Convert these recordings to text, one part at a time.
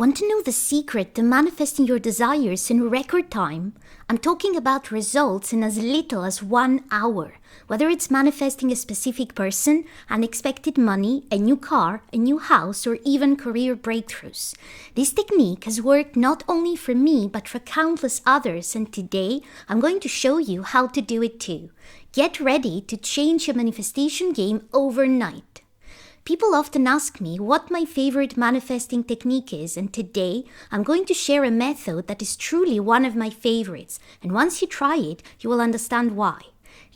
Want to know the secret to manifesting your desires in record time? I'm talking about results in as little as 1 hour. Whether it's manifesting a specific person, unexpected money, a new car, a new house, or even career breakthroughs. This technique has worked not only for me, but for countless others, and today I'm going to show you how to do it too. Get ready to change your manifestation game overnight. People often ask me what my favorite manifesting technique is, and today I'm going to share a method that is truly one of my favorites, and once you try it, you will understand why.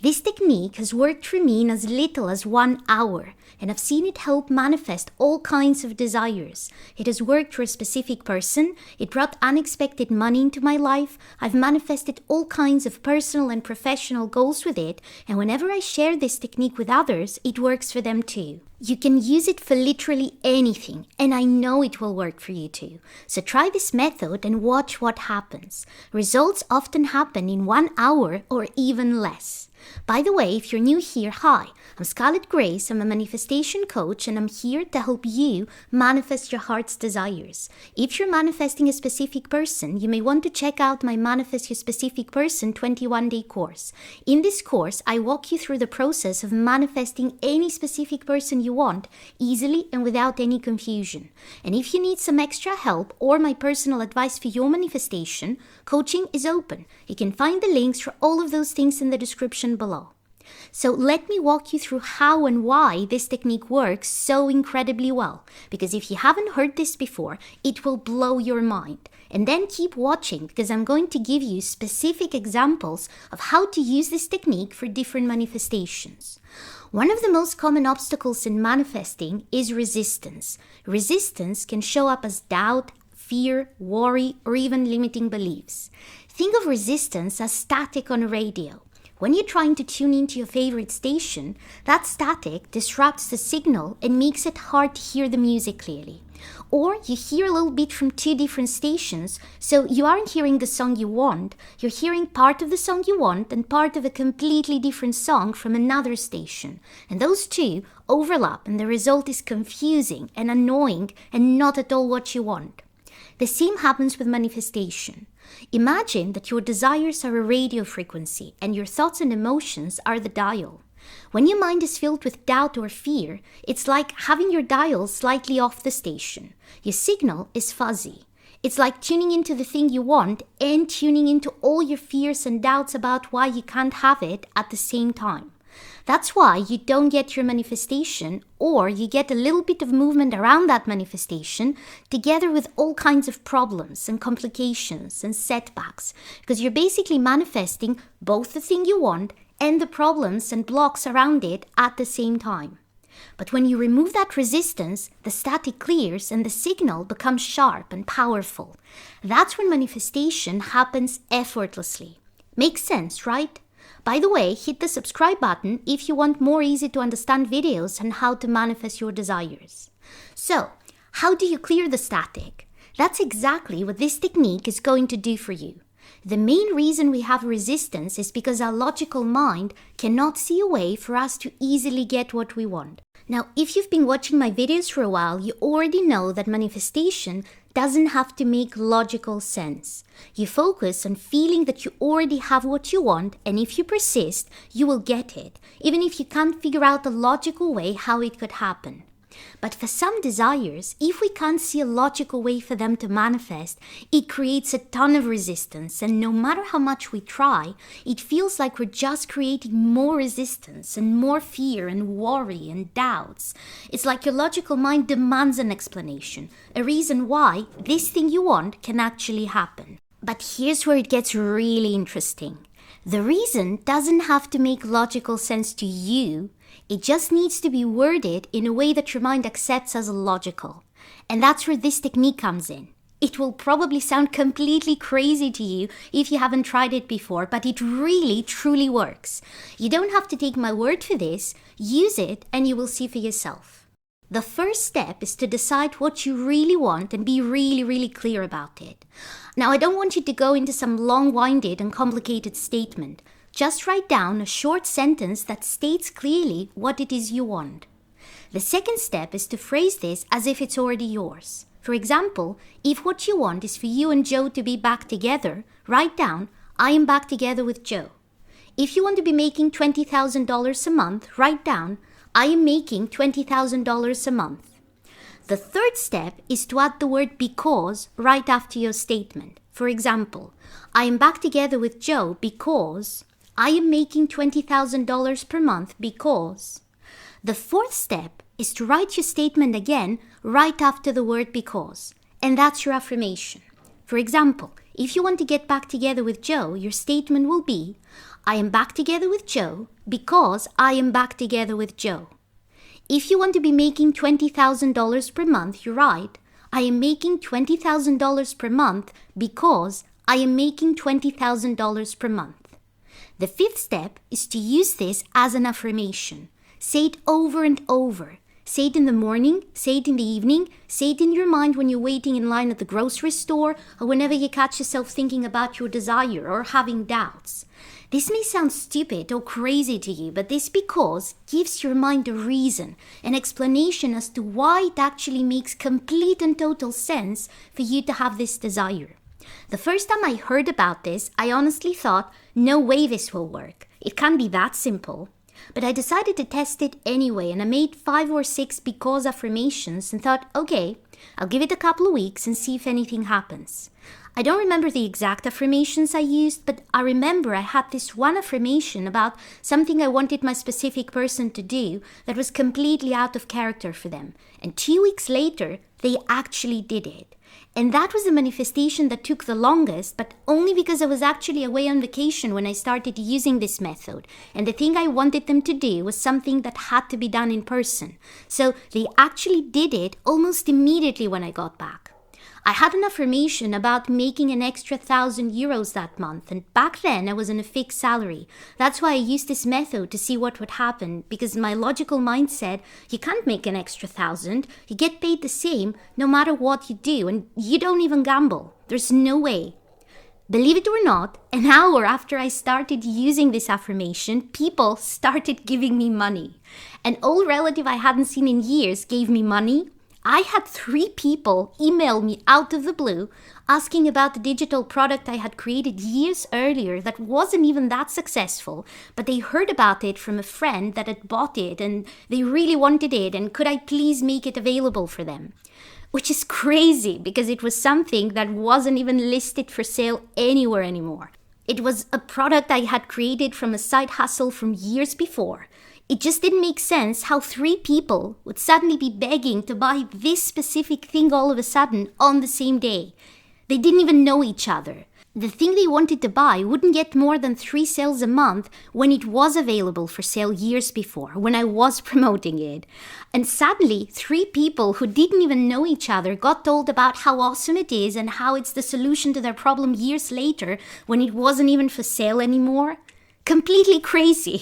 This technique has worked for me in as little as 1 hour, and I've seen it help manifest all kinds of desires. It has worked for a specific person, it brought unexpected money into my life, I've manifested all kinds of personal and professional goals with it, and whenever I share this technique with others, it works for them too. You can use it for literally anything, and I know it will work for you too. So try this method and watch what happens. Results often happen in 1 hour or even less. By the way, if you're new here, hi, I'm Scarlett Grace, I'm a manifestation coach, and I'm here to help you manifest your heart's desires. If you're manifesting a specific person, you may want to check out my Manifest Your Specific Person 21-day course. In this course, I walk you through the process of manifesting any specific person you want, easily and without any confusion. And if you need some extra help or my personal advice for your manifestation, coaching is open. You can find the links for all of those things in the description below. So let me walk you through how and why this technique works so incredibly well, because if you haven't heard this before, it will blow your mind. And then keep watching, because I'm going to give you specific examples of how to use this technique for different manifestations. One of the most common obstacles in manifesting is resistance. Resistance can show up as doubt, fear, worry, or even limiting beliefs. Think of resistance as static on a radio. When you're trying to tune into your favorite station, that static disrupts the signal and makes it hard to hear the music clearly. Or you hear a little bit from two different stations, so you aren't hearing the song you want, you're hearing part of the song you want and part of a completely different song from another station. And those two overlap, and the result is confusing and annoying and not at all what you want. The same happens with manifestation. Imagine that your desires are a radio frequency and your thoughts and emotions are the dial. When your mind is filled with doubt or fear, it's like having your dial slightly off the station. Your signal is fuzzy. It's like tuning into the thing you want and tuning into all your fears and doubts about why you can't have it at the same time. That's why you don't get your manifestation, or you get a little bit of movement around that manifestation together with all kinds of problems and complications and setbacks, because you're basically manifesting both the thing you want and the problems and blocks around it at the same time. But when you remove that resistance, the static clears and the signal becomes sharp and powerful. That's when manifestation happens effortlessly. Makes sense, right? By the way, hit the subscribe button if you want more easy to understand videos on how to manifest your desires. So, how do you clear the static? That's exactly what this technique is going to do for you. The main reason we have resistance is because our logical mind cannot see a way for us to easily get what we want. Now, if you've been watching my videos for a while, you already know that manifestation doesn't have to make logical sense. You focus on feeling that you already have what you want, and if you persist, you will get it, even if you can't figure out a logical way how it could happen. But for some desires, if we can't see a logical way for them to manifest, it creates a ton of resistance, and no matter how much we try, it feels like we're just creating more resistance and more fear and worry and doubts. It's like your logical mind demands an explanation, a reason why this thing you want can actually happen. But here's where it gets really interesting. The reason doesn't have to make logical sense to you. It just needs to be worded in a way that your mind accepts as logical. And that's where this technique comes in. It will probably sound completely crazy to you if you haven't tried it before, but it really, truly works. You don't have to take my word for this. Use it and you will see for yourself. The first step is to decide what you really want and be really, really clear about it. Now, I don't want you to go into some long-winded and complicated statement. Just write down a short sentence that states clearly what it is you want. The second step is to phrase this as if it's already yours. For example, if what you want is for you and Joe to be back together, write down, I am back together with Joe. If you want to be making $20,000 a month, write down, I am making $20,000 a month. The third step is to add the word because right after your statement. For example, I am back together with Joe because I am making $20,000 per month because. The fourth step is to write your statement again right after the word because, and that's your affirmation. For example, if you want to get back together with Joe, your statement will be, I am back together with Joe because I am back together with Joe. If you want to be making $20,000 per month, you write, I am making $20,000 per month because I am making $20,000 per month. The fifth step is to use this as an affirmation. Say it over and over. Say it in the morning, say it in the evening, say it in your mind when you're waiting in line at the grocery store or whenever you catch yourself thinking about your desire or having doubts. This may sound stupid or crazy to you, but this because gives your mind a reason, an explanation as to why it actually makes complete and total sense for you to have this desire. The first time I heard about this, I honestly thought, no way this will work. It can't be that simple. But I decided to test it anyway, and I made 5 or 6 because affirmations and thought, okay, I'll give it a couple of weeks and see if anything happens. I don't remember the exact affirmations I used, but I remember I had this one affirmation about something I wanted my specific person to do that was completely out of character for them. And 2 weeks later, they actually did it. And that was the manifestation that took the longest, but only because I was actually away on vacation when I started using this method. And the thing I wanted them to do was something that had to be done in person. So they actually did it almost immediately when I got back. I had an affirmation about making an extra 1,000 euros that month, and back then I was on a fixed salary. That's why I used this method to see what would happen, because my logical mind said, you can't make an extra 1,000, you get paid the same no matter what you do, and you don't even gamble. There's no way. Believe it or not, an hour after I started using this affirmation, people started giving me money. An old relative I hadn't seen in years gave me money. I had 3 people email me out of the blue asking about the digital product I had created years earlier that wasn't even that successful, but they heard about it from a friend that had bought it and they really wanted it, and could I please make it available for them? Which is crazy because it was something that wasn't even listed for sale anywhere anymore. It was a product I had created from a side hustle from years before. It just didn't make sense how 3 people would suddenly be begging to buy this specific thing all of a sudden on the same day. They didn't even know each other. The thing they wanted to buy wouldn't get more than 3 sales a month when it was available for sale years before, when I was promoting it. And suddenly, 3 people who didn't even know each other got told about how awesome it is and how it's the solution to their problem years later when it wasn't even for sale anymore. Completely crazy.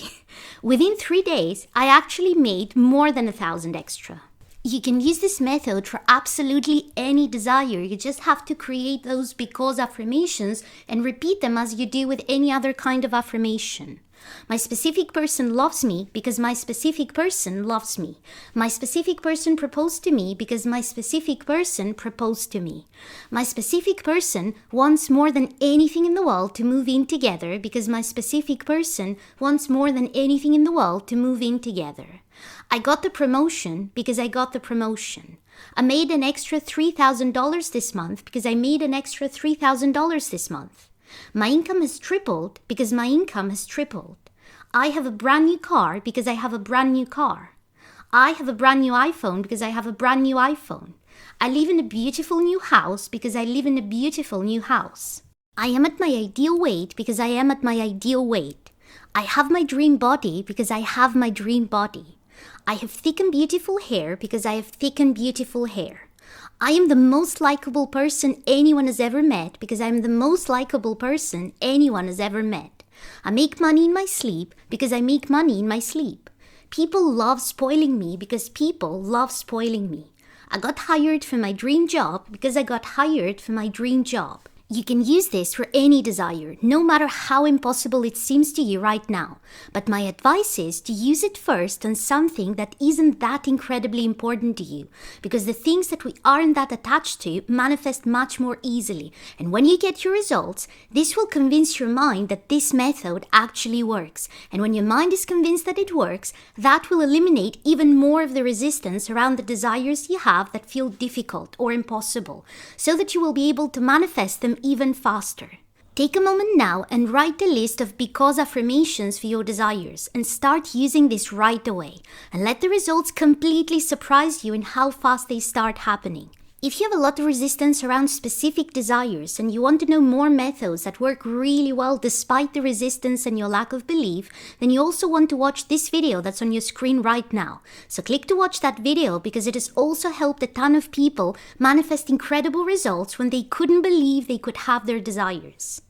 Within 3 days, I actually made more than 1,000 extra. You can use this method for absolutely any desire. You just have to create those because affirmations and repeat them as you do with any other kind of affirmation. My specific person loves me because my specific person loves me. My specific person proposed to me because my specific person proposed to me. My specific person wants more than anything in the world to move in together because my specific person wants more than anything in the world to move in together. I got the promotion because I got the promotion. I made an extra $3,000 this month because I made an extra $3,000 this month. My income has tripled because my income has tripled. I have a brand new car because I have a brand new car. I have a brand new iPhone because I have a brand new iPhone. I live in a beautiful new house because I live in a beautiful new house. I am at my ideal weight because I am at my ideal weight. I have my dream body because I have my dream body. I have thick and beautiful hair because I have thick and beautiful hair. I am the most likable person anyone has ever met because I am the most likable person anyone has ever met. I make money in my sleep because I make money in my sleep. People love spoiling me because people love spoiling me. I got hired for my dream job because I got hired for my dream job. You can use this for any desire, no matter how impossible it seems to you right now. But my advice is to use it first on something that isn't that incredibly important to you, because the things that we aren't that attached to manifest much more easily. And when you get your results, this will convince your mind that this method actually works. And when your mind is convinced that it works, that will eliminate even more of the resistance around the desires you have that feel difficult or impossible, so that you will be able to manifest them even faster. Take a moment now and write a list of because affirmations for your desires and start using this right away, and let the results completely surprise you in how fast they start happening. If you have a lot of resistance around specific desires and you want to know more methods that work really well despite the resistance and your lack of belief, then you also want to watch this video that's on your screen right now. So click to watch that video, because it has also helped a ton of people manifest incredible results when they couldn't believe they could have their desires.